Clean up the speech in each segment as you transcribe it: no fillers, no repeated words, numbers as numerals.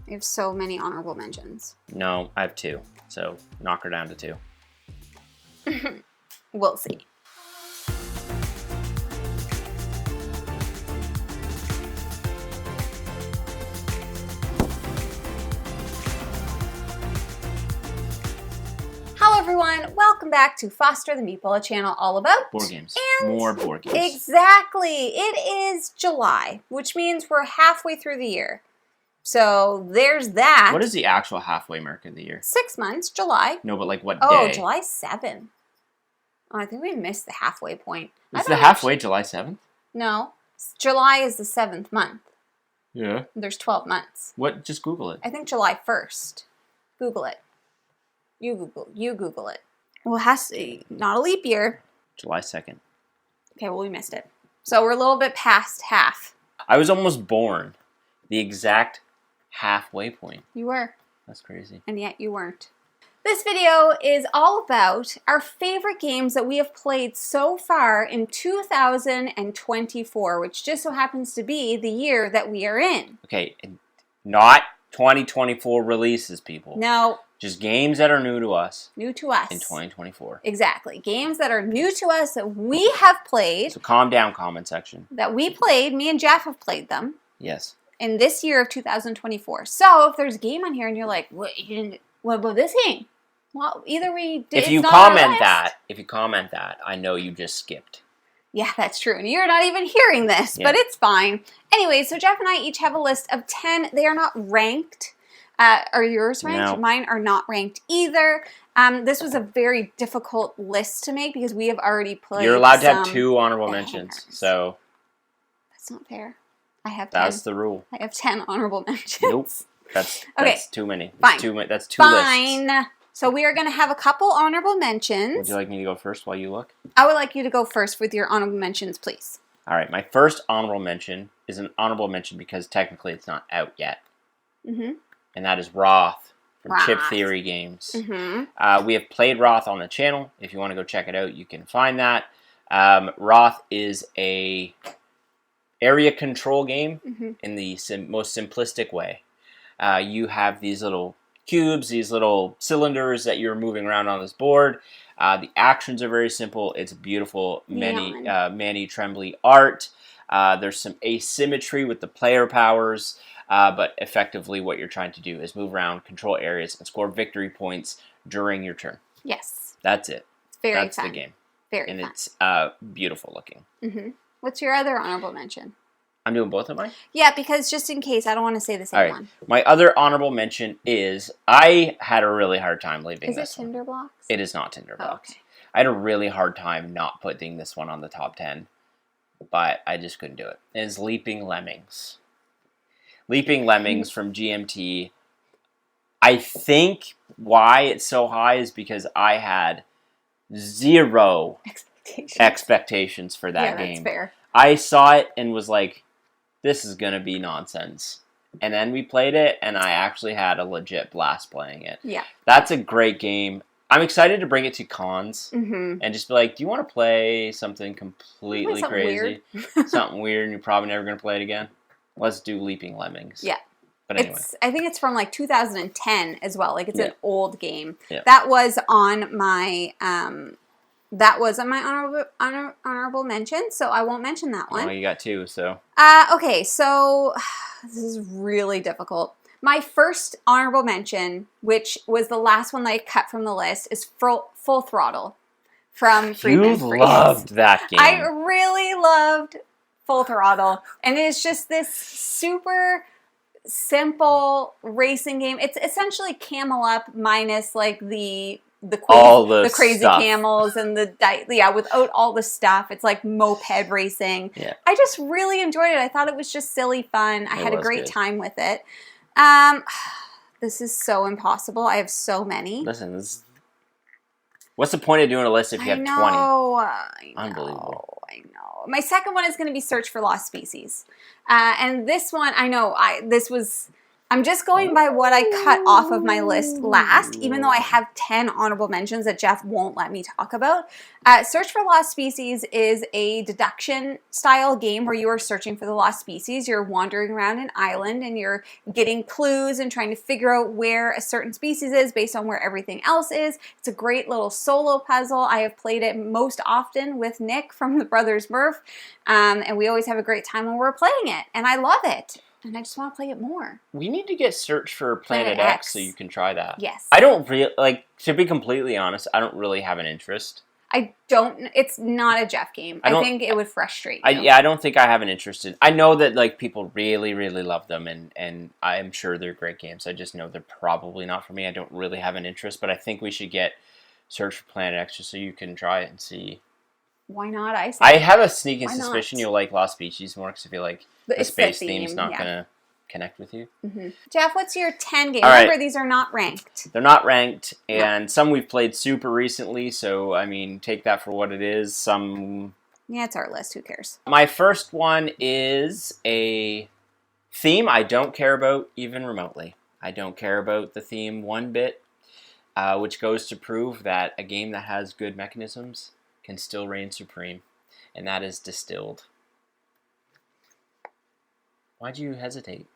You have so many honorable mentions. No, I have 2. So knock her down to 2. We'll see. Hello everyone, welcome back to Foster the Meeple, a channel all about board games. And more board games. Exactly. It is July, which means we're halfway through the year. So there's that. What is the actual halfway mark of the year? 6 months, July. No, but like what Oh, day? July 7. Oh, I think we missed the halfway point. Is the halfway July 7th? No. July is the 7th month. Yeah. There's 12 months. What? Just Google it. I think July 1st. Google it. You Google it. Well, it has to be not a leap year. July 2nd. Okay, well, we missed it. So we're a little bit past half. I was almost born. The exact halfway point. You were. That's crazy. And yet you weren't. This video is all about our favorite games that we have played so far in 2024, which just so happens to be the year that we are in. Okay, not 2024 releases, people. No. Just games that are new to us. New to us. In 2024. Exactly. Games that are new to us that we have played. So calm down, comment section. That we played. Me and Jeff have played them. Yes. In this year of 2024. So if there's a game on here and you're like, what about this game? Well, either we did. If you comment that, I know you just skipped. Yeah, that's true. And you're not even hearing this, but it's fine. Anyway, so Jeff and I each have a list of 10. They are not ranked. Are yours ranked? No. Mine are not ranked either. This was a very difficult list to make because we have already played. You're allowed to have 2 honorable mentions. So that's not fair. I have 10. That's the rule. I have 10 honorable mentions. Nope. That's too many. Fine. That's two lists. Fine. So we are going to have a couple honorable mentions. Would you like me to go first while you look? I would like you to go first with your honorable mentions, please. All right. My first honorable mention is an honorable mention because technically it's not out yet. Mm-hmm. And that is Roth from Chip Theory Games. Mm-hmm. We have played Roth on the channel. If you want to go check it out, you can find that. Roth is a area control game in the most simplistic way. You have these little cubes, these little cylinders that you're moving around on this board. The actions are very simple. It's beautiful, Manny Tremblay art. There's some asymmetry with the player powers, but effectively what you're trying to do is move around, control areas, and score victory points during your turn. Yes. That's it. It's very That's fun. the game. Very and fun. It's beautiful looking. Mm-hmm. What's your other honorable mention? I'm doing both of mine? Yeah, because just in case, I don't want to say the same one. My other honorable mention is I had a really hard time leaving this one. Is it Tinderblocks? It is not Tinderblocks. Oh, okay. I had a really hard time not putting this one on the top 10, but I just couldn't do it. It is Leaping Lemmings. Leaping Lemmings from GMT. I think why it's so high is because I had zero expectations for that game. Yeah, that's fair. I saw it and was like, this is going to be nonsense. And then we played it, and I actually had a legit blast playing it. Yeah. That's a great game. I'm excited to bring it to cons and just be like, do you want to play something completely crazy? Weird. Something weird and you're probably never going to play it again? Let's do Leaping Lemmings. Yeah. But anyway. I think it's from like 2010 as well. Like it's an old game. Yeah. That was on my honorable mention, so I won't mention that one. Oh, you got 2, so. Okay, so this is really difficult. My first honorable mention, which was the last one that I cut from the list, is Full Throttle from Freeman Freeze. You loved that game. I really loved Full Throttle, and it's just this super simple racing game. It's essentially Camel Up minus like the crazy stuff. camels and without all the stuff. It's like moped racing. Yeah. I just really enjoyed it. I thought it was just silly fun. I had a great time with it. This is so impossible. I have so many. Listen, what's the point of doing a list if you have 20? Unbelievable. I know. My second one is going to be Search for Lost Species. And this one, I know, this was I'm just going by what I cut off of my list last, even though I have 10 honorable mentions that Jeff won't let me talk about. Search for Lost Species is a deduction style game where you are searching for the lost species. You're wandering around an island and you're getting clues and trying to figure out where a certain species is based on where everything else is. It's a great little solo puzzle. I have played it most often with Nick from the Brothers Murph, and we always have a great time when we're playing it, and I love it. And I just want to play it more. We need to get Search for Planet X so you can try that. Yes. I don't really, like, to be completely honest, I don't really have an interest. It's not a Jeff game. I think it would frustrate you. I don't think I have an interest in. I know that, like, people really, really love them, and I'm sure they're great games. I just know they're probably not for me. I don't really have an interest, but I think we should get Search for Planet X just so you can try it and see. Why not? I have a sneaking suspicion you'll like Lost Species more because I feel like the space theme's not going to connect with you. Mm-hmm. Jeff, what's your 10 game? All Remember, right. These are not ranked. They're not ranked, and some we've played super recently, so, I mean, take that for what it is. Some... Yeah, it's our list. Who cares? My first one is a theme I don't care about even remotely. I don't care about the theme one bit, which goes to prove that a game that has good mechanisms can still reign supreme, and that is Distilled. Why'd you hesitate?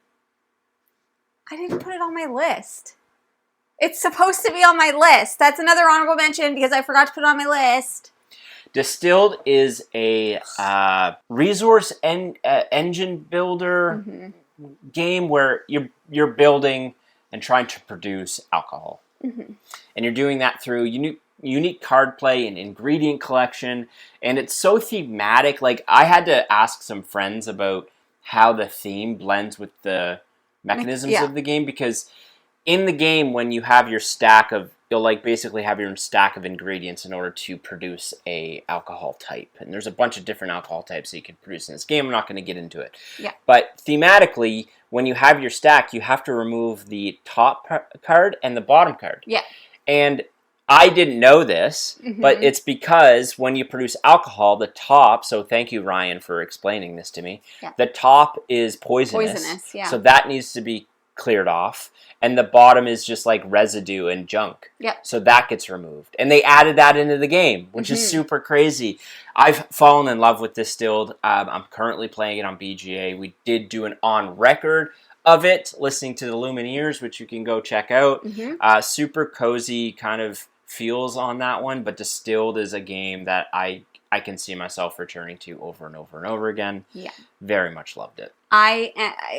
I didn't put it on my list. It's supposed to be on my list. That's another honorable mention because I forgot to put it on my list. Distilled is a resource engine builder game where you're building and trying to produce alcohol. Mm-hmm. And you're doing that through unique card play and ingredient collection, and it's so thematic. Like, I had to ask some friends about how the theme blends with the mechanisms of the game, because in the game, when you have your stack of, you'll like basically have your stack of ingredients in order to produce a alcohol type, and there's a bunch of different alcohol types that you can produce in this game. I'm not going to get into it, but thematically, when you have your stack, you have to remove the top card and the bottom card. And I didn't know this, but it's because when you produce alcohol, the top, so thank you, Ryan, for explaining this to me, the top is poisonous, so that needs to be cleared off, and the bottom is just like residue and junk, so that gets removed. And they added that into the game, which is super crazy. I've fallen in love with Distilled. I'm currently playing it on BGA. We did do an on-record of it, listening to the Lumineers, which you can go check out. Super cozy kind of feels on that one, but Distilled is a game that I can see myself returning to over and over and over again. Very much loved it. I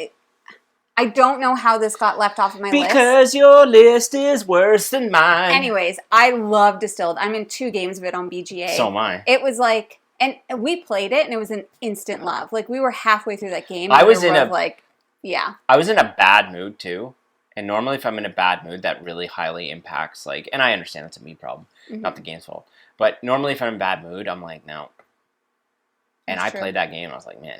don't know how this got left off of my list. Because your list is worse than mine. Anyways, I love Distilled. I'm in 2 games of it on BGA. So am I. It was like, and we played it, and it was an instant love. Like, we were halfway through that game. I was in a bad mood, too. And normally if I'm in a bad mood, that really highly impacts, like, and I understand it's a me problem, not the game's fault. But normally if I'm in a bad mood, I'm like, no. And I played that game, and I was like, man,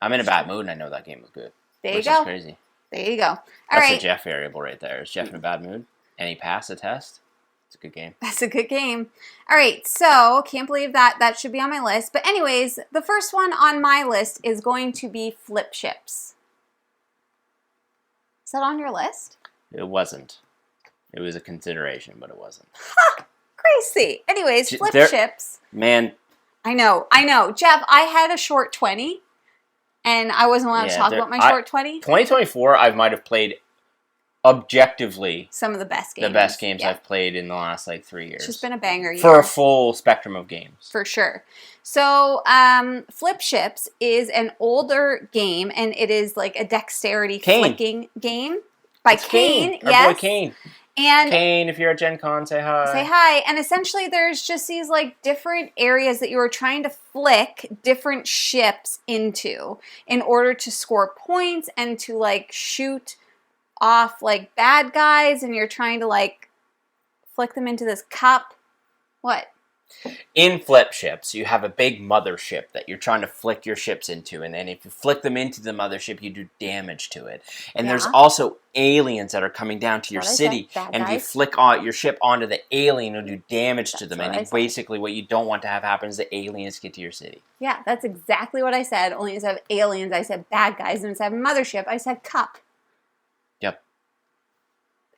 I'm in a bad mood, and I know that game was good. There you go. Which is crazy. There you go. That's a Jeff variable right there. Is Jeff in a bad mood? And he passed the test? It's a good game. That's a good game. All right, so can't believe that should be on my list. But anyways, the first one on my list is going to be Flip Ships. Is that on your list? It wasn't. It was a consideration, but it wasn't. Ha! Crazy. Anyways, Flip Ships. Man. I know. Jeff, I had a short 20, and I wasn't allowed to talk about my short 20. 2024, I might have played objectively some of the best games. The best games I've played in the last, 3 years. It's just been a banger year. For a full spectrum of games. For sure. So, Flip Ships is an older game, and it is like a dexterity flicking game by Kane. Our boy Kane. And Kane, if you're at Gen Con, say hi. Say hi. And essentially, there's just these different areas that you are trying to flick different ships into in order to score points and to shoot off bad guys, and you're trying to flick them into this cup. What? In Flip Ships, you have a big mothership that you're trying to flick your ships into, and then if you flick them into the mothership, you do damage to it. And there's also aliens that are coming down to your city, and if you flick your ship onto the alien, it'll do damage to them. And basically, what you don't want to have happen is the aliens get to your city. Yeah, that's exactly what I said. Only instead of aliens, I said bad guys, and instead of mothership, I said cup.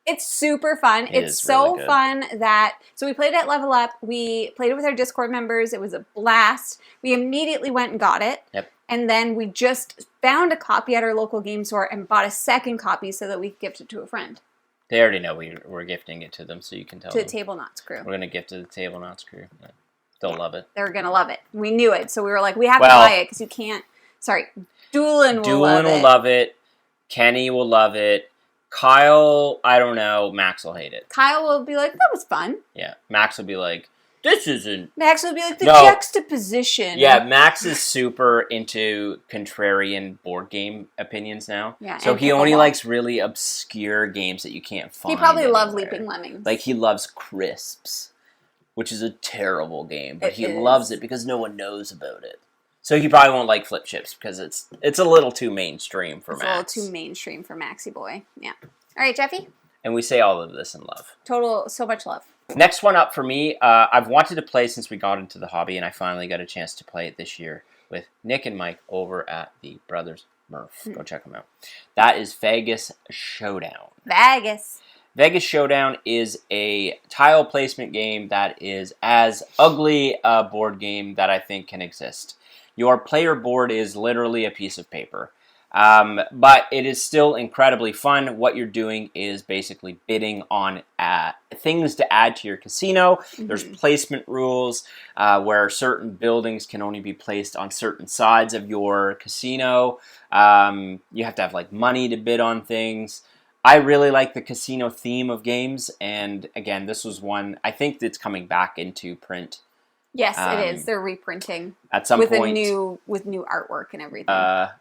It's super fun. It's so really fun that... So we played it at Level Up. We played it with our Discord members. It was a blast. We immediately went and got it. Yep. And then we just found a copy at our local game store and bought a second copy so that we could gift it to a friend. They already know we're gifting it to them, so you can tell them. To the Table Knots crew. We're going to gift it to the Table Knots crew. They'll love it. They're going to love it. We knew it, so we were like, we have to buy it because you can't... Sorry. Doolin will love it. Kenny will love it. Kyle, I don't know. Max will hate it. Kyle will be like, that was fun. Yeah. Max will be like, this isn't... Max will be like, the juxtaposition. Yeah, Max is super into contrarian board game opinions now. Yeah, so he only likes really obscure games that you can't find. He probably loves Leaping Lemmings. Like, he loves Crisps, which is a terrible game. But he loves it because no one knows about it. So he probably won't like Flip Chips because it's a little too mainstream for Max. It's a little too mainstream for Maxie boy. Yeah. All right, Jeffy? And we say all of this in love. So much love. Next one up for me, I've wanted to play since we got into the hobby, and I finally got a chance to play it this year with Nick and Mike over at the Brothers Murph. Go check them out. That is Vegas Showdown. Vegas Showdown is a tile placement game that is as ugly a board game that I think can exist. Your player board is literally a piece of paper. But it is still incredibly fun. What you're doing is basically bidding on things to add to your casino. Mm-hmm. There's placement rules where certain buildings can only be placed on certain sides of your casino. You have to have like money to bid on things. I really like the casino theme of games, and again, this was one, I think it's coming back into print. Yes, it is. They're reprinting at some point with new artwork and everything.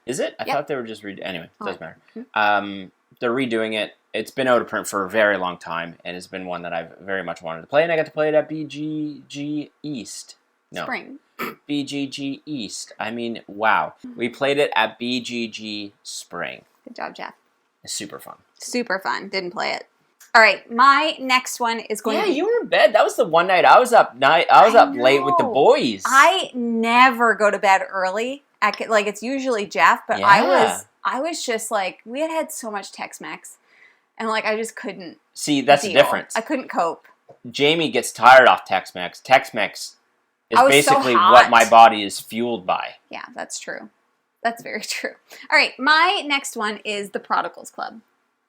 Is it? I thought they were just anyway. It doesn't matter. Mm-hmm. They're redoing it. It's been out of print for a very long time, and it's been one that I've very much wanted to play. And I got to play it at BGG East. No, Spring. BGG East. I mean, wow. We played it at BGG Spring. Good job, Jeff. It's super fun. Super fun. Didn't play it. All right, my next one is going to be... Yeah, you were in bed. That was the one night I was up late with the boys. I never go to bed early. It's usually Jeff, but yeah. I was just like, we had so much Tex-Mex, and like I just couldn't. See, that's the difference. I couldn't cope. Jamie gets tired off Tex-Mex. Tex-Mex is basically what my body is fueled by. Yeah, that's true. That's very true. All right, my next one is the Prodigals Club.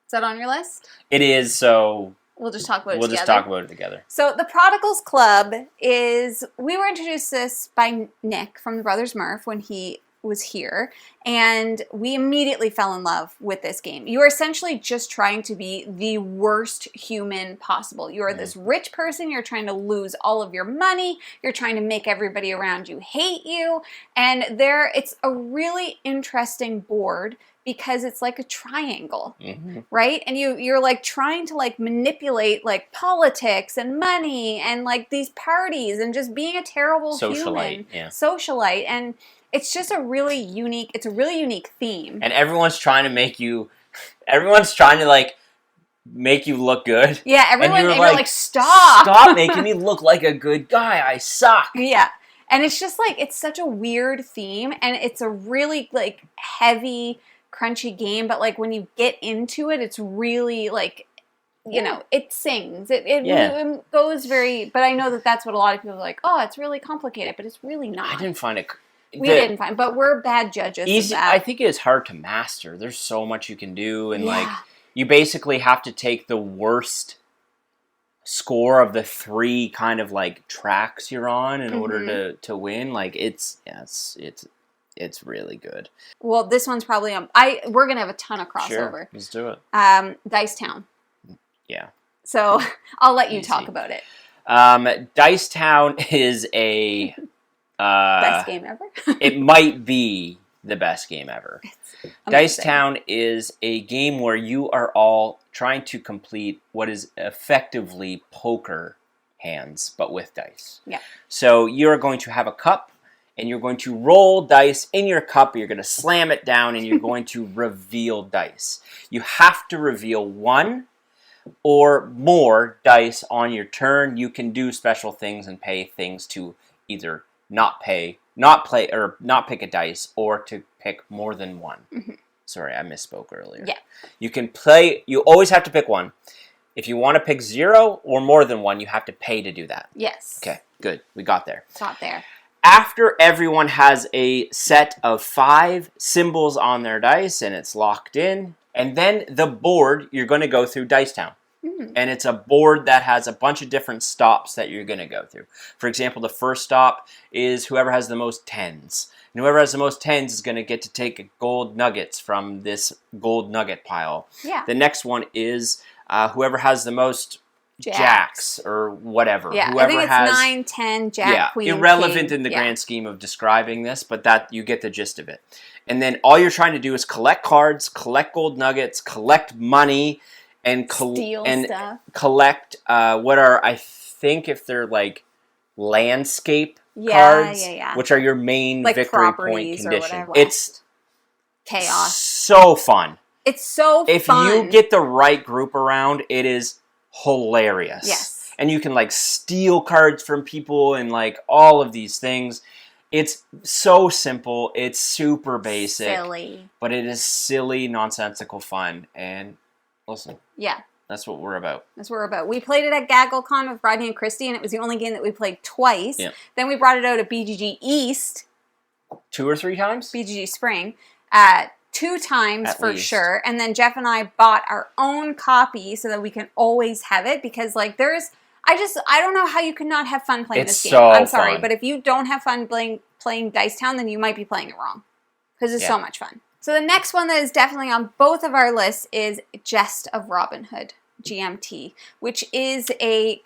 Is that on your list? It is, so... We'll just talk about it together. We'll just talk about it together. So the Prodigals Club is... We were introduced to this by Nick from the Brothers Murph when he was here, and we immediately fell in love with this game. You are essentially just trying to be the worst human possible. You are this rich person, you're trying to lose all of your money, you're trying to make everybody around you hate you, and it's a really interesting board because it's like a triangle, right? And you're like trying to like manipulate like politics and money and like these parties and just being a terrible human. Socialite. And it's just a really unique theme. And everyone's trying to make you look good. Yeah, you're like, stop. Stop making me look like a good guy. I suck. Yeah. And it's just like, it's such a weird theme, and it's a really like heavy, crunchy game, but like when you get into it, it's really like, you know, it sings. It goes very, but I know that's what a lot of people are like, oh, it's really complicated, but it's really not. I didn't find it. We didn't find, but we're bad judges of that. I think it is hard to master. There's so much you can do, and like you basically have to take the worst score of the three kind of like tracks you're on in order to win. Like it's really good. Well, this one's probably we're gonna have a ton of crossover. Sure, let's do it. Dice Town. Yeah. So I'll let you talk about it. Dice Town is a best game ever. It might be the best game ever. Dice Town is a game where you are all trying to complete what is effectively poker hands, but with dice. Yeah. So you're going to have a cup, and you're going to roll dice in your cup, you're going to slam it down, and you're going to reveal dice. You have to reveal one or more dice on your turn. You can do special things and pay things to either not pick a dice, or to pick more than one. Sorry, I missed spoke earlier. Yeah. You can play, you always have to pick one. If you want to pick 0 or more than 1, you have to pay to do that. Yes. Okay, good. We got there. Got there. After everyone has a set of 5 symbols on their dice and it's locked in, and then the board, you're going to go through Dice Town. And it's a board that has a bunch of different stops that you're going to go through. For example, the first stop is whoever has the most 10s. And whoever has the most 10s is going to get to take gold nuggets from this gold nugget pile. Yeah. The next one is whoever has the most jacks or whatever. Yeah, whoever I think it's has 9, 10, jack, queen, irrelevant king. in the grand scheme of describing this, but that you get the gist of it. And then all you're trying to do is collect cards, collect gold nuggets, collect money, and stuff. collect what are, I think, if they're like landscape cards, which are your main like victory point condition. It's chaos. So fun. It's so fun. If you get the right group around, it is hilarious. Yes. And you can like steal cards from people and like all of these things. It's so simple. It's super basic. Silly. But it is silly, nonsensical fun. And listen. Yeah. That's what we're about. That's what we're about. We played it at GaggleCon with Rodney and Christy, and it was the only game that we played twice. Yeah. Then we brought it out at BGG East. 2 or 3 times? BGG Spring. 2 times At for least. sure. And then Jeff and I bought our own copy so that we can always have it, because like I don't know how you could not have fun playing this game. So I'm sorry, fun. but if you don't have fun playing Dice Town, then you might be playing it wrong, because it's so much fun. So the next one that is definitely on both of our lists is Jest of Robin Hood, GMT, which is a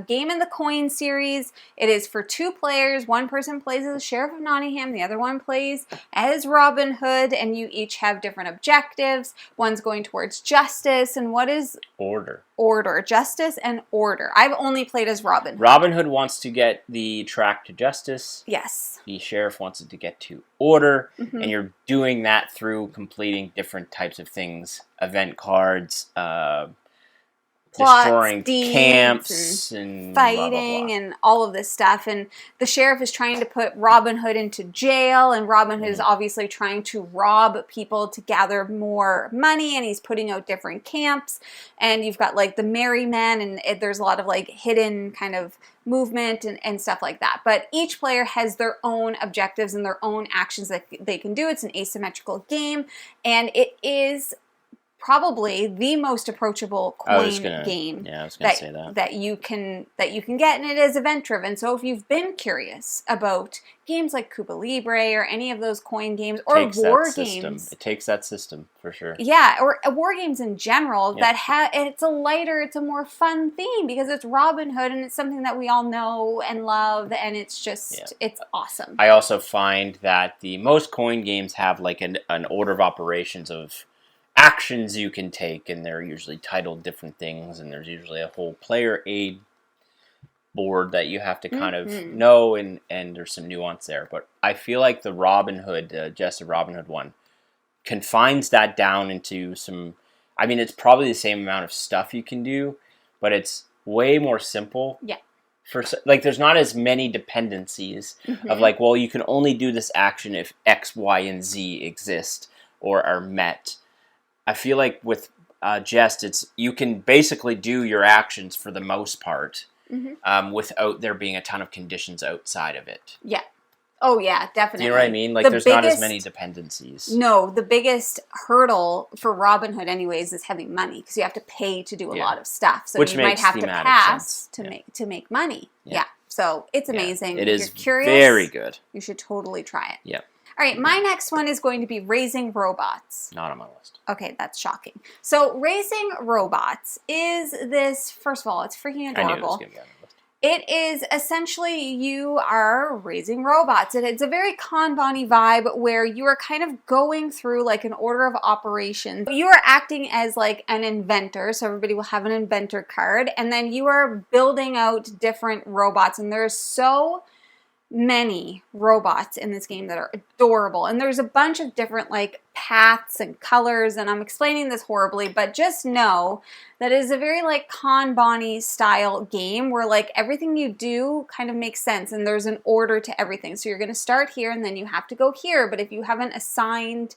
game in the coin series. It is for 2 players. One person plays as the Sheriff of Nottingham, the other one plays as Robin Hood, and you each have different objectives. One's going towards justice, and what is Order. Order. Justice and order. I've only played as Robin Hood. Robin Hood wants to get the track to justice. Yes. The sheriff wants it to get to order. And you're doing that through completing different types of things. Event cards, destroying camps and fighting blah, blah, blah. and all of this stuff. And the sheriff is trying to put Robin Hood into jail, and Robin Hood is obviously trying to rob people to gather more money, and he's putting out different camps. And you've got like the merry men, and there's a lot of like hidden kind of movement and stuff like that. But each player has their own objectives and their own actions that they can do. It's an asymmetrical game, and it is probably the most approachable coin game that you can get, and it is event driven. So if you've been curious about games like Cuba Libre or any of those coin games or war games, it takes that system for sure. Yeah, or war games in general that it's a lighter, it's a more fun theme because it's Robin Hood and it's something that we all know and love, and it's just it's awesome. I also find that the most coin games have like an order of operations of actions you can take, and they're usually titled different things, and there's usually a whole player aid board that you have to kind of know, and there's some nuance there. But I feel like the Robin Hood, Jest of Robin Hood one, confines that down into some, I mean, it's probably the same amount of stuff you can do, but it's way more simple. Yeah. Like, there's not as many dependencies of like, well, you can only do this action if X, Y, and Z exist or are met. I feel like with Jest, you can basically do your actions for the most part without there being a ton of conditions outside of it. Yeah. Oh, yeah, definitely. You know what I mean? Like, there's not as many dependencies. No, the biggest hurdle for Robin Hood anyways is having money, because you have to pay to do a lot of stuff. So which you makes might have to pass sense. to make money. Yeah. So it's amazing. It If is you're curious, very good. You should totally try it. Yeah. All right, my next one is going to be Raising Robots. Not on my list. Okay, that's shocking. So Raising Robots is this, first of all, it's freaking adorable. I knew it was going to be on my list. It is essentially you are raising robots. It's a very Kanban-y vibe where you are kind of going through like an order of operations. You are acting as like an inventor, so everybody will have an inventor card, and then you are building out different robots, and there's so many robots in this game that are adorable, and there's a bunch of different like paths and colors, and I'm explaining this horribly, but just know that it is a very like Kanban-y style game where like everything you do kind of makes sense, and there's an order to everything. So you're going to start here and then you have to go here, but if you haven't assigned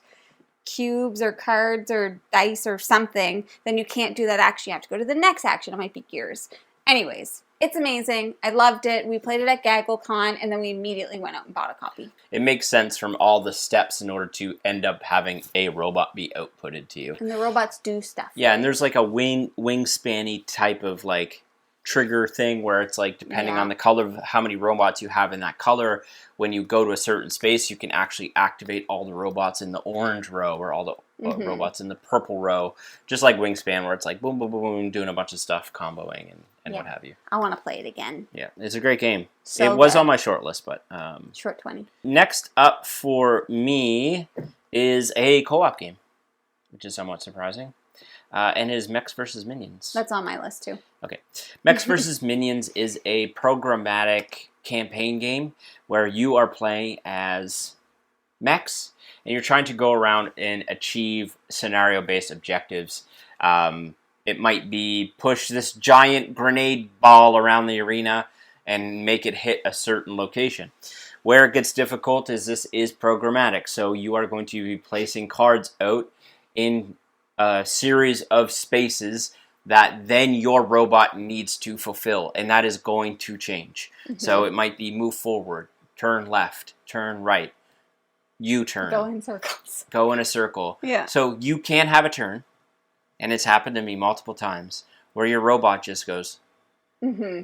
cubes or cards or dice or something, then you can't do that action. You have to go to the next action. It might be gears. Anyways, it's amazing. I loved it. We played it at GaggleCon, and then we immediately went out and bought a copy. It makes sense from all the steps in order to end up having a robot be outputted to you. And the robots do stuff. Yeah, and there's like a wingspanny type of like trigger thing where it's like depending on the color of how many robots you have in that color, when you go to a certain space, you can actually activate all the robots in the orange row or all the robots in the purple row, just like Wingspan, where it's like boom, boom, boom, boom, doing a bunch of stuff, comboing and what have you. I want to play it again. Yeah, it's a great game. So it was good. on my short list, but short 20. Next up for me is a co-op game, which is somewhat surprising. And it is Mechs vs. Minions. That's on my list too. Okay. Mechs vs. Minions is a programmatic campaign game where you are playing as mechs and you're trying to go around and achieve scenario-based objectives. It might be push this giant grenade ball around the arena and make it hit a certain location. Where it gets difficult is this is programmatic, so you are going to be placing cards out in a series of spaces that then your robot needs to fulfill, and that is going to change. So it might be move forward, turn left, turn right, U-turn. Go in circles. Go in a circle. Yeah. So you can have a turn, and it's happened to me multiple times, where your robot just goes. Yeah.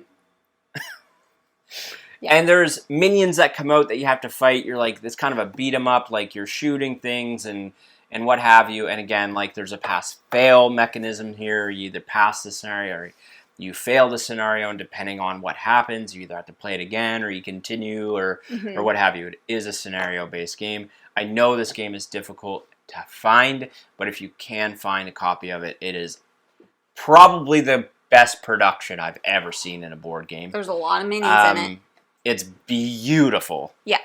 And there's minions that come out that you have to fight. You're like, it's kind of a beat 'em up, like you're shooting things and what have you. And again, like there's a pass-fail mechanism here. You either pass the scenario or you fail the scenario, and depending on what happens, you either have to play it again or you continue or what have you. It is a scenario-based game. I know this game is difficult to find, but if you can find a copy of it, it is probably the best production I've ever seen in a board game. There's a lot of minions in it. It's beautiful. Yeah.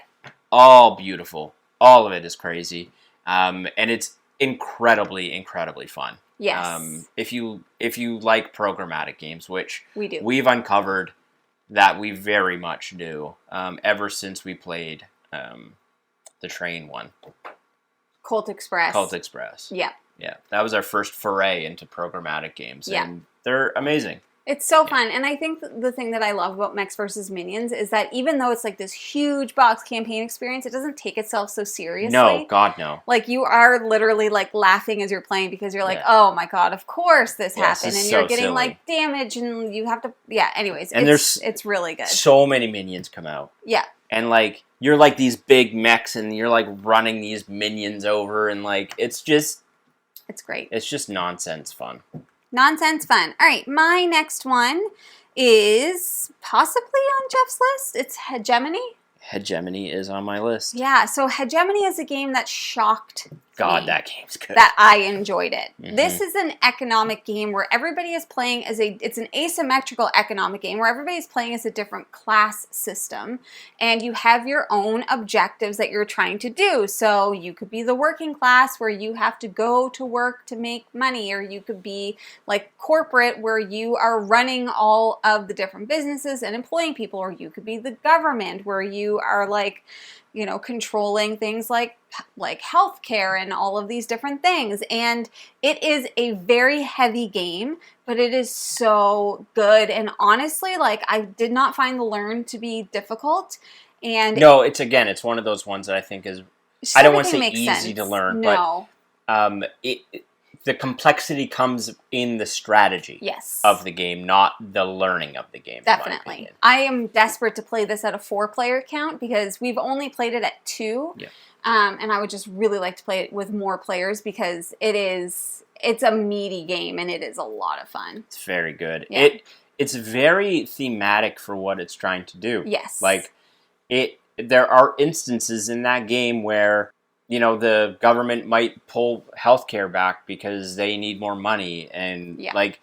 All beautiful. All of it is crazy. And it's incredibly, incredibly fun. Yes. If you like programmatic games, which we do, we've uncovered that we very much do ever since we played the train one. Colt Express. Colt Express. Yeah. Yeah. That was our first foray into programmatic games. Yeah. And they're amazing. It's so fun, and I think the thing that I love about Mechs vs. Minions is that even though it's like this huge box campaign experience, it doesn't take itself so seriously. No, God, no. Like, you are literally, like, laughing as you're playing because you're like, oh my god, of course this happened, and you're getting, like, damage, and you have to, anyways, and it's really good. So many minions come out. Yeah. And, like, you're, like, these big mechs, and you're, like, running these minions over, and, like, it's just... It's great. It's just nonsense fun. Nonsense fun. All right, my next one is possibly on Jeff's list. It's Hegemony. Hegemony is on my list. Yeah, so Hegemony is a game that shocked God, me, that game's good. that I enjoyed it. This is an economic game where everybody is playing as it's an asymmetrical economic game where everybody is playing as a different class system, and you have your own objectives that you're trying to do. So you could be the working class where you have to go to work to make money, or you could be like corporate where you are running all of the different businesses and employing people, or you could be the government where you are like, you know, controlling things like healthcare and all of these different things. And it is a very heavy game, but it is so good. And honestly, like, I did not find the learn to be difficult. And no, it's one of those ones that I think is, I don't want to say easy to learn, but the complexity comes in the strategy of the game, not the learning of the game. Definitely. I am desperate to play this at a 4-player count because we've only played it at 2. Yeah. And I would just really like to play it with more players because it's a meaty game and it is a lot of fun. It's very good. Yeah. It's very thematic for what it's trying to do. Yes. Like, there are instances in that game where, you know, the government might pull healthcare back because they need more money. And, like,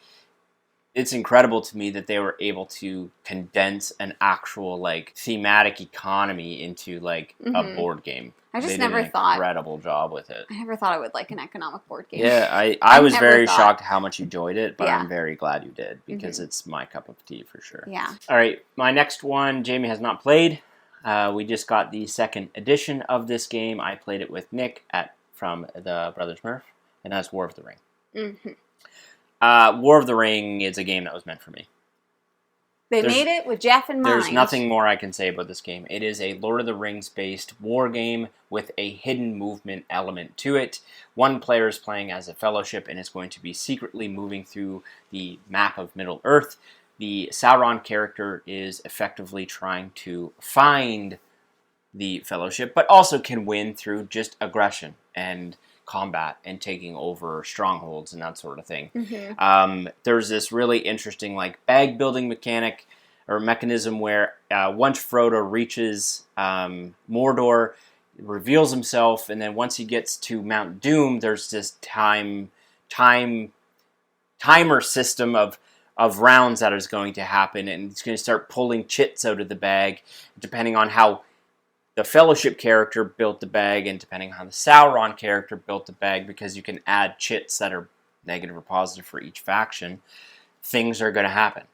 it's incredible to me that they were able to condense an actual, like, thematic economy into, like, a board game. I just they never did an thought... incredible job with it. I never thought I would like an economic board game. Yeah, I was very shocked how much you enjoyed it, but I'm very glad you did because it's my cup of tea for sure. Yeah. All right, my next one, Jamie has not played. We just got the second edition of this game. I played it with Nick at from the Brothers Murph, and that's War of the Ring. Mm-hmm. War of the Ring is a game that was meant for me. They made it with Jeff in mind. There's nothing more I can say about this game. It is a Lord of the Rings-based war game with a hidden movement element to it. One player is playing as a fellowship and is going to be secretly moving through the map of Middle-earth. The Sauron character is effectively trying to find the fellowship, but also can win through just aggression and combat and taking over strongholds and that sort of thing. Mm-hmm. There's this really interesting like bag building mechanic or mechanism where once Frodo reaches Mordor, reveals himself, and then once he gets to Mount Doom, there's this timer system of rounds that is going to happen, and it's going to start pulling chits out of the bag, depending on how the Fellowship character built the bag, and depending on how the Sauron character built the bag, because you can add chits that are negative or positive for each faction, things are going to happen.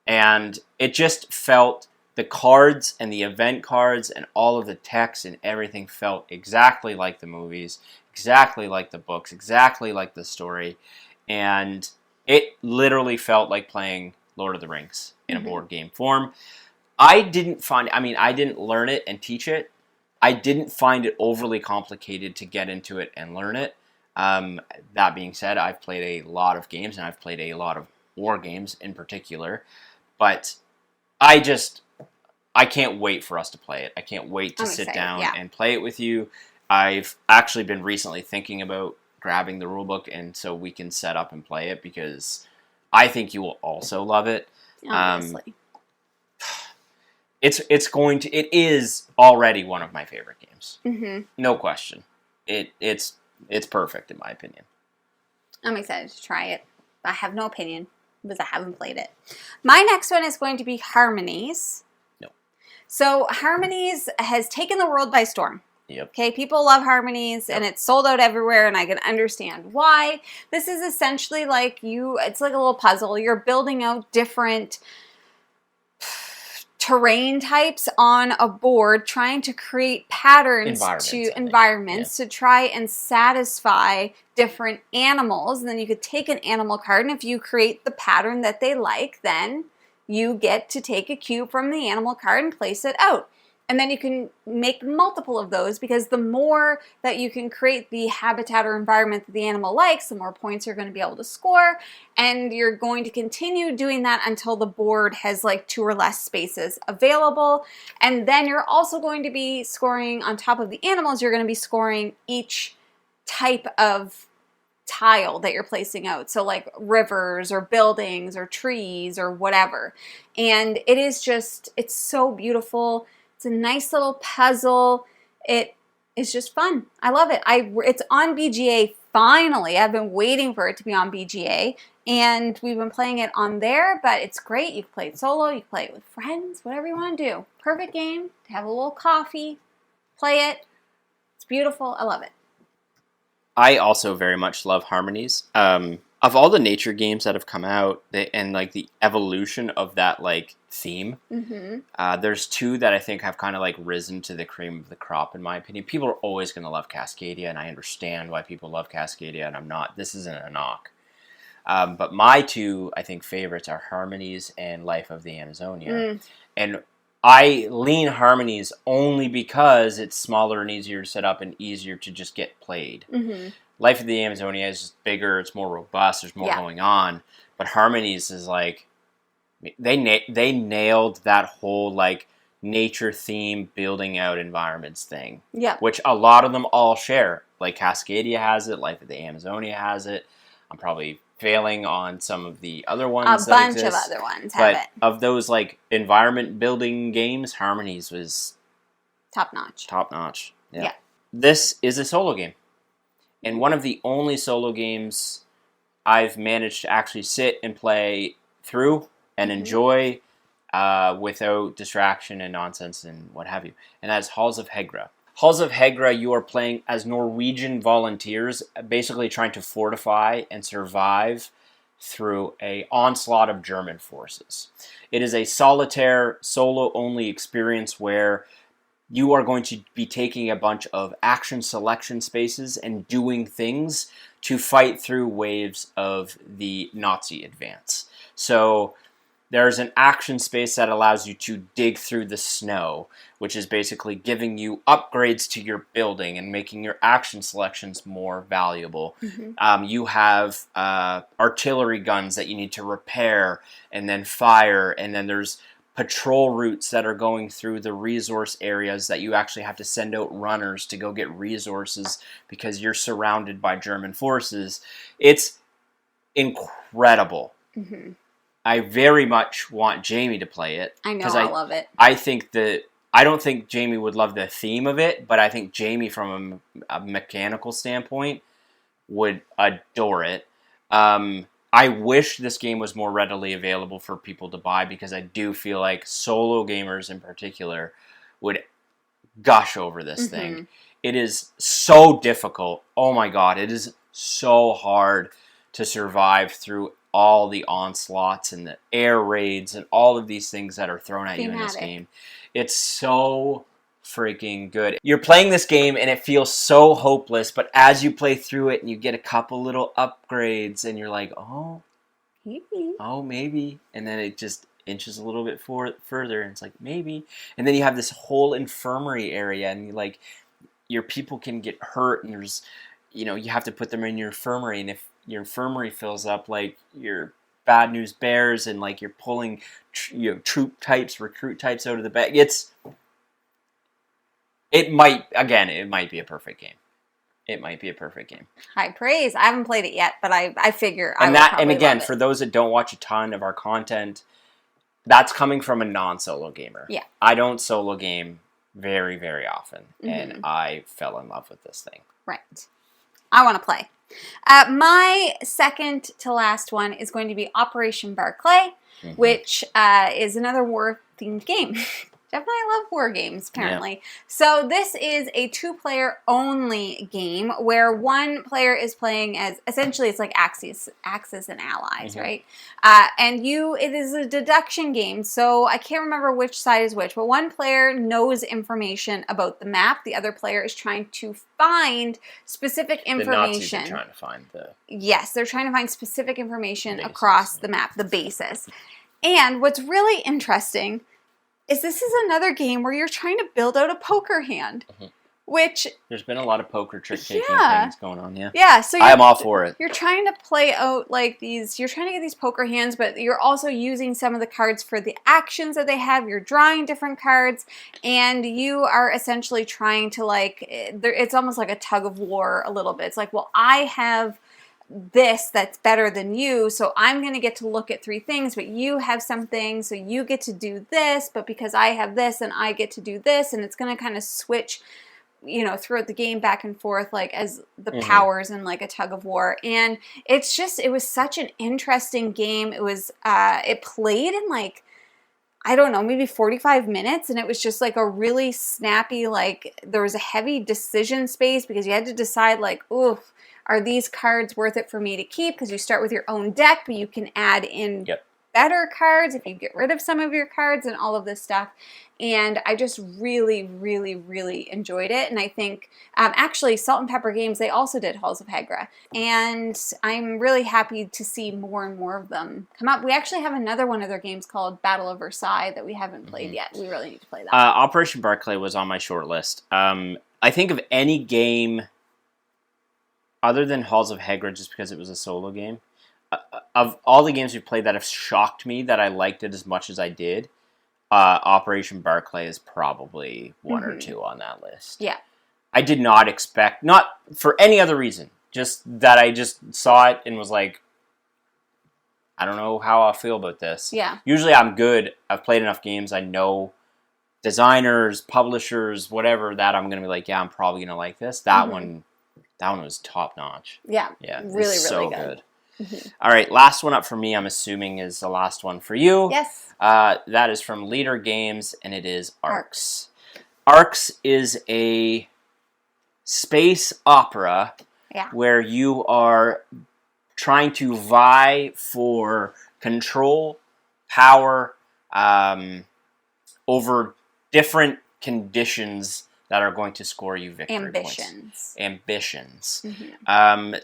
And it just felt, the cards and the event cards and all of the text and everything felt exactly like the movies, exactly like the books, exactly like the story. And it literally felt like playing Lord of the Rings in a board game form. I didn't learn it and teach it. I didn't find it overly complicated to get into it and learn it. That being said, I've played a lot of games, and I've played a lot of war games in particular. But I can't wait for us to play it. I can't wait to sit down and play it with you. I've actually been recently thinking about grabbing the rulebook, and so we can set up and play it, because I think you will also love it. Obviously. It is already one of my favorite games. Mm-hmm. No question. It's perfect in my opinion. I'm excited to try it. I have no opinion because I haven't played it. My next one is going to be Harmonies. No. So Harmonies has taken the world by storm. Yep. Okay, people love Harmonies, and it's sold out everywhere, and I can understand why. This is essentially it's like a little puzzle. You're building out different terrain types on a board, trying to create patterns environments to try and satisfy different animals. And then you could take an animal card, and if you create the pattern that they like, then you get to take a cube from the animal card and place it out. And then you can make multiple of those, because the more that you can create the habitat or environment that the animal likes, the more points you're going to be able to score. And you're going to continue doing that until the board has like 2 or less spaces available. And then you're also going to be scoring on top of the animals. You're going to be scoring each type of tile that you're placing out. So like rivers or buildings or trees or whatever. And it is just, it's so beautiful. It's a nice little puzzle. It is just fun. I love it. It's on BGA finally. I've been waiting for it to be on BGA, and we've been playing it on there, but it's great. You can play it solo, you can play it with friends, whatever you want to do. Perfect game to have a little coffee, play it. It's beautiful. I love it. I also very much love Harmonies. Of all the nature games that have come out, and like the evolution of that like theme, there's 2 that I think have kind of like risen to the cream of the crop, in my opinion. People are always going to love Cascadia, and I understand why people love Cascadia, and I'm not. This isn't a knock. But my 2, I think, favorites are Harmonies and Life of the Amazonia. And I lean Harmonies only because it's smaller and easier to set up and easier to just get played. Life of the Amazonia is just bigger, it's more robust, there's more going on. But Harmonies is like, they nailed that whole like nature theme building out environments thing. Yeah. Which a lot of them all share. Like Cascadia has it, Life of the Amazonia has it. I'm probably failing on some of the other ones. A bunch of other ones have it. But of those like environment building games, Harmonies was top notch. Top notch. Yeah. This is a solo game. And one of the only solo games I've managed to actually sit and play through and enjoy without distraction and nonsense and what have you. And that's Halls of Hegra. Halls of Hegra, you are playing as Norwegian volunteers, basically trying to fortify and survive through an onslaught of German forces. It is a solitaire, solo-only experience where you are going to be taking a bunch of action selection spaces and doing things to fight through waves of the Nazi advance. So there's an action space that allows you to dig through the snow, which is basically giving you upgrades to your building and making your action selections more valuable. You have artillery guns that you need to repair and then fire, and then there's patrol routes that are going through the resource areas that you actually have to send out runners to go get resources because you're surrounded by German forces. It's incredible. I very much want Jamie to play it. I know, I love it. I don't think Jamie would love the theme of it, but I think Jamie, from a mechanical standpoint, would adore it. I wish this game was more readily available for people to buy, because I do feel like solo gamers in particular would gush over this thing. It is so difficult. Oh my god, it is so hard to survive through all the onslaughts and the air raids and all of these things that are thrown at you in this game. It's so freaking good. You're playing this game and it feels so hopeless, but as you play through it and you get a couple little upgrades and you're like, maybe, and then it just inches a little bit further and it's like, maybe, and then you have this whole infirmary area and your people can get hurt, and there's, you have to put them in your infirmary, and if your infirmary fills up, like, your bad news bears, and like you're pulling recruit types out of the bag. It might be a perfect game. It might be a perfect game. High praise. I haven't played it yet, but I figure I will and again, love it. For those that don't watch a ton of our content, that's coming from a non-solo gamer. Yeah. I don't solo game very, very often, and I fell in love with this thing. Right. I want to play. My second to last one is going to be Operation Barclay, which is another war-themed game. Definitely love war games, apparently. Yeah. So this is a 2-player only game where one player is playing as, essentially it's like Axis and Allies, right? And it is a deduction game, so I can't remember which side is which, but one player knows information about the map, the other player is trying to find specific information. The Nazis are trying to find the... Yes, they're trying to find specific information across the map, the basis. And what's really interesting is this is another game where you're trying to build out a poker hand, which... There's been a lot of poker trick-taking things going on, yeah. Yeah, so I am all for it. You're trying to play out, like, you're trying to get these poker hands, but you're also using some of the cards for the actions that they have. You're drawing different cards, and you are essentially trying to, like, it's almost like a tug of war a little bit. It's like, well, I have this that's better than you, so I'm going to get to look at 3 things, but you have something, so you get to do this, but because I have this, and I get to do this, and it's going to kind of switch, throughout the game back and forth, like, as the powers in, like, a tug of war. And it was such an interesting game. It was, it played in, like, I don't know, maybe 45 minutes, and it was just, like, a really snappy, like, there was a heavy decision space, because you had to decide, like, oof, are these cards worth it for me to keep? Because you start with your own deck, but you can add in better cards if you get rid of some of your cards and all of this stuff. And I just really, really, really enjoyed it. And I think, actually, Salt and Pepper Games, they also did Halls of Hegra. And I'm really happy to see more and more of them come up. We actually have another one of their games called Battle of Versailles that we haven't played yet. We really need to play that. Operation Barclay was on my short list. I think of any game other than Halls of Hegra, just because it was a solo game, of all the games we've played that have shocked me that I liked it as much as I did, Operation Barclay is probably 1 or 2 on that list. Yeah. I did not expect, not for any other reason, just that I just saw it and was like, I don't know how I'll feel about this. Yeah. Usually I'm good. I've played enough games. I know designers, publishers, whatever, that I'm going to be like, yeah, I'm probably going to like this. That one was top notch. Yeah. Yeah. Really, so really good. All right, last one up for me, I'm assuming, is the last one for you. Yes. That is from Leader Games, and it is Arcs. Arcs is a space opera where you are trying to vie for control, power, over different conditions that are going to score you victory points. Ambitions.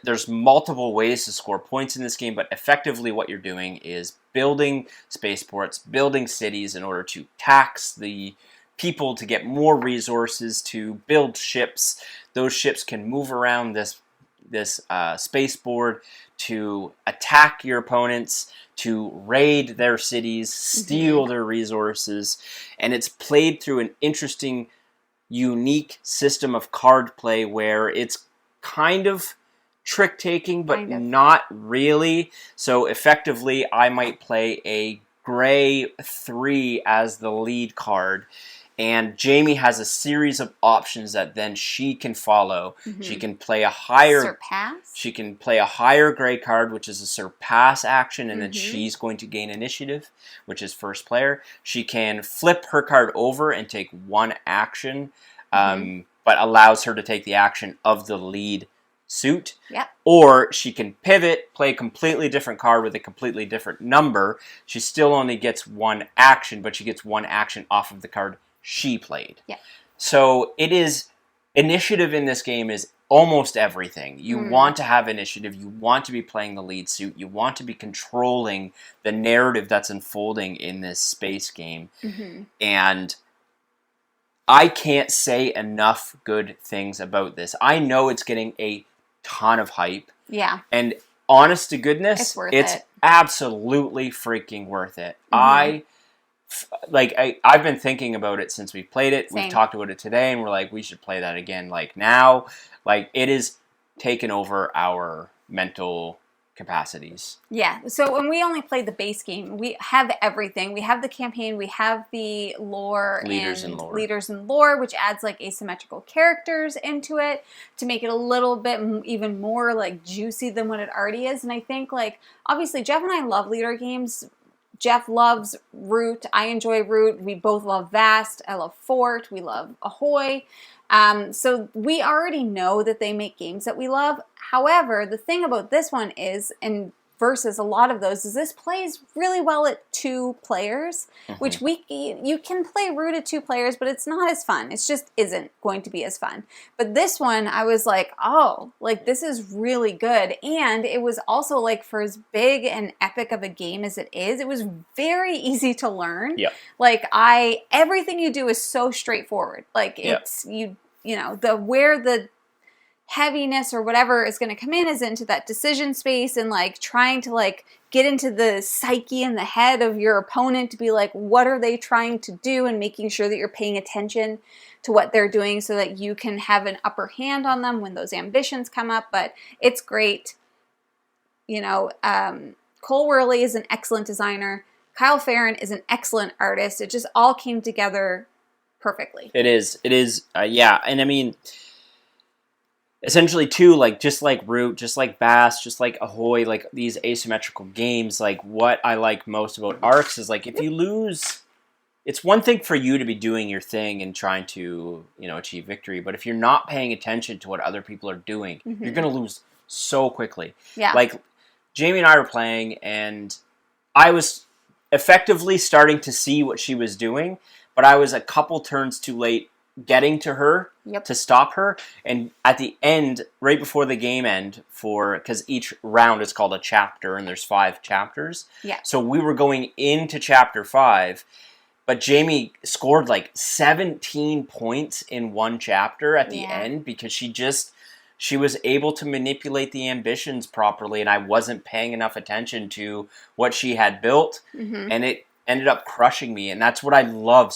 There's multiple ways to score points in this game, but effectively what you're doing is building spaceports, building cities in order to tax the people to get more resources, to build ships. Those ships can move around this spaceport to attack your opponents, to raid their cities, steal their resources, and it's played through an interesting, unique system of card play where it's kind of trick-taking, but not really. So effectively, I might play a gray 3 as the lead card, and Jamie has a series of options that then she can follow. She can play a higher surpass. She can play a higher gray card, which is a surpass action, and then she's going to gain initiative, which is first player. She can flip her card over and take one action, but allows her to take the action of the lead suit. Or she can pivot, play a completely different card with a completely different number. She still only gets one action, but she gets one action off of the card she played. So it is, initiative in this game is almost everything. You want to have initiative, you want to be playing the lead suit, you want to be controlling the narrative that's unfolding in this space game. And I can't say enough good things about this. I know it's getting a ton of hype. And honest to goodness, it's absolutely freaking worth it. I've been thinking about it since we played it. We've talked about it today, and we're like, we should play that again. Like now, like it is taken over our mental capacities. So when we only played the base game, we have everything. We have the campaign, we have the lore, leaders and lore, which adds like asymmetrical characters into it to make it a little bit even more like juicy than what it already is. And I think like obviously Jeff and I love leader games. Jeff loves Root. I enjoy Root. We both love Vast. I love Fort. We love Ahoy. So we already know that they make games that we love. However, the thing about this one is, and versus a lot of those, is this plays really well at 2 players, which you can play Root at 2 players, but it's not as fun. It just isn't going to be as fun. But this one, I was like, oh, like this is really good. And it was also like for as big and epic of a game as it was very easy to learn. Like everything you do is so straightforward. Like it's, you know, where the heaviness or whatever is going to come in is into that decision space and like trying to like get into the psyche and the head of your opponent to be like, what are they trying to do, and making sure that you're paying attention to what they're doing so that you can have an upper hand on them when those ambitions come up. But it's great. You know, Cole Worley is an excellent designer. Kyle Farron is an excellent artist. It just all came together perfectly. It is. Yeah. And I mean, essentially too, like just like Root, just like Bass, just like Ahoy, like these asymmetrical games, like what I like most about Arcs is like if you lose, it's one thing for you to be doing your thing and trying to, you know, achieve victory, but if you're not paying attention to what other people are doing, you're going to lose so quickly. Like Jamie and I were playing and I was effectively starting to see what she was doing, but I was a couple turns too late getting to her to stop her. And at the end, right before the game end, because each round is called a chapter and there's 5 chapters. So we were going into chapter 5, but Jamie scored like 17 points in one chapter at the end because she was able to manipulate the ambitions properly, and I wasn't paying enough attention to what she had built, and it ended up crushing me. And that's what I love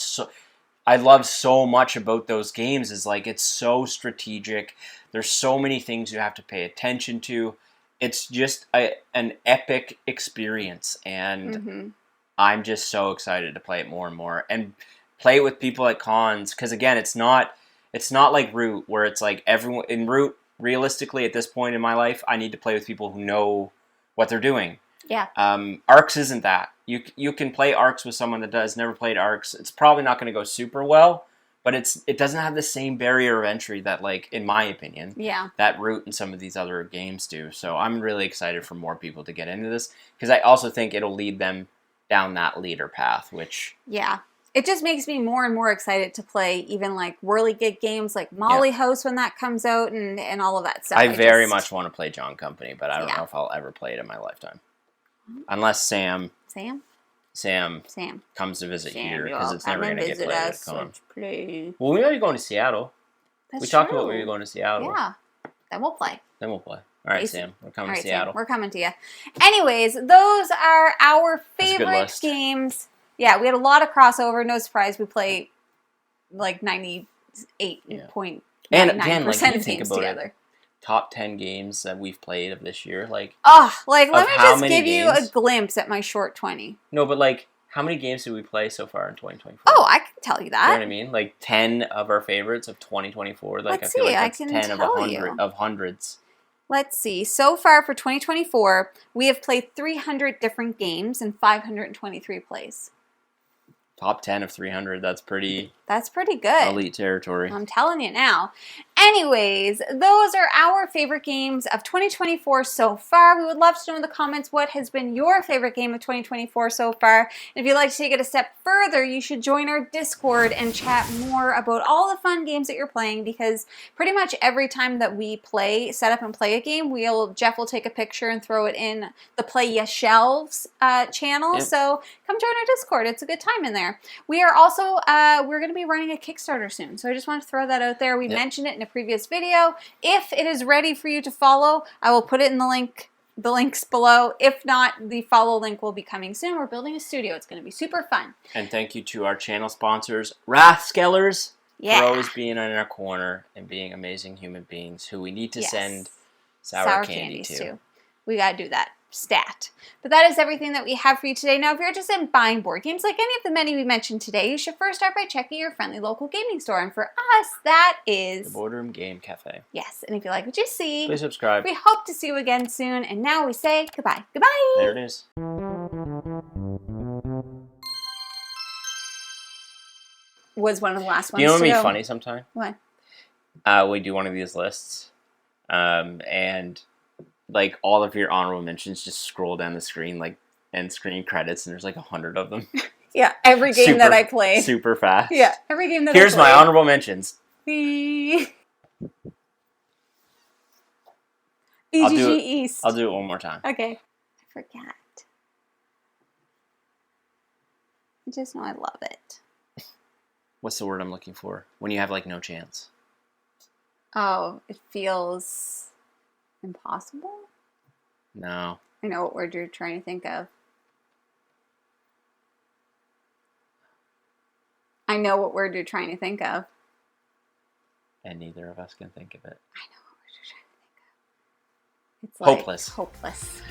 so much about those games is like it's so strategic. There's so many things you have to pay attention to. It's just an epic experience, and I'm just so excited to play it more and more and play it with people at cons. Because again, it's not like Root where it's like everyone in Root. Realistically, at this point in my life, I need to play with people who know what they're doing. Arcs isn't that. You can play Arcs with someone that has never played Arcs. It's probably not going to go super well, but it doesn't have the same barrier of entry that, like, in my opinion, that Root and some of these other games do. So I'm really excited for more people to get into this because I also think it'll lead them down that leader path, which it just makes me more and more excited to play even like whirligig games like Molly House when that comes out and all of that stuff. I very much want to play John Company, but I don't know if I'll ever play it in my lifetime. Unless Sam comes to visit here, because it's never going to get played at Con. Well, we might be going to Seattle. We talked about we were going to Seattle. Yeah. Then we'll play. All right, Sam. We're coming to Seattle. Sam, we're coming to you. Anyways, those are our favorite games. Yeah, we had a lot of crossover. No surprise, we play like 98.99% of games together. Top 10 games that we've played of this year. Let me just give you a glimpse at my short 20. No, but like, how many games did we play so far in 2024? Oh, I can tell you that. You know what I mean? Like 10 of our favorites of 2024. Like, I feel like that's 10 of hundreds. Let's see. So far for 2024, we have played 300 different games and 523 plays. Top 10 of 300. That's pretty good. Elite territory. I'm telling you now. Anyways, those are our favorite games of 2024 so far. We would love to know in the comments what has been your favorite game of 2024 so far. And if you'd like to take it a step further, you should join our Discord and chat more about all the fun games that you're playing, because pretty much every time that we set up and play a game, Jeff will take a picture and throw it in the Play Ya Shelves channel. Yep. So come join our Discord. It's a good time in there. We are also, we're going to be running a Kickstarter soon. So I just want to throw that out there. We mentioned it in a previous video. If it is ready for you to follow, I will put it in the links below. If not, the follow link will be coming soon. We're building a studio. It's going to be super fun. And thank you to our channel sponsors, Rathskellers, for always being in our corner and being amazing human beings who we need to send sour candy to. We got to do that. Stat. But that is everything that we have for you today. Now, if you're interested in buying board games like any of the many we mentioned today, you should first start by checking your friendly local gaming store. And for us, that is the Boardroom Game Cafe. Yes, and if you like what you see, please subscribe. We hope to see you again soon. And now we say goodbye. Goodbye. There it is. Was one of the last ones. You know what would be funny sometime? What? We do one of these lists, and like all of your honorable mentions just scroll down the screen, like, and screen credits, and there's like 100 of them. Yeah, every game that I played. Super fast. Yeah, every game that Here's my honorable mentions. BGG East. I'll do it one more time. Okay. I forgot. I just know I love it. What's the word I'm looking for? When you have like no chance. Oh, it feels impossible? No. I know what word you're trying to think of. I know what word you're trying to think of. And neither of us can think of it. I know what word you're trying to think of. It's like hopeless. Hopeless.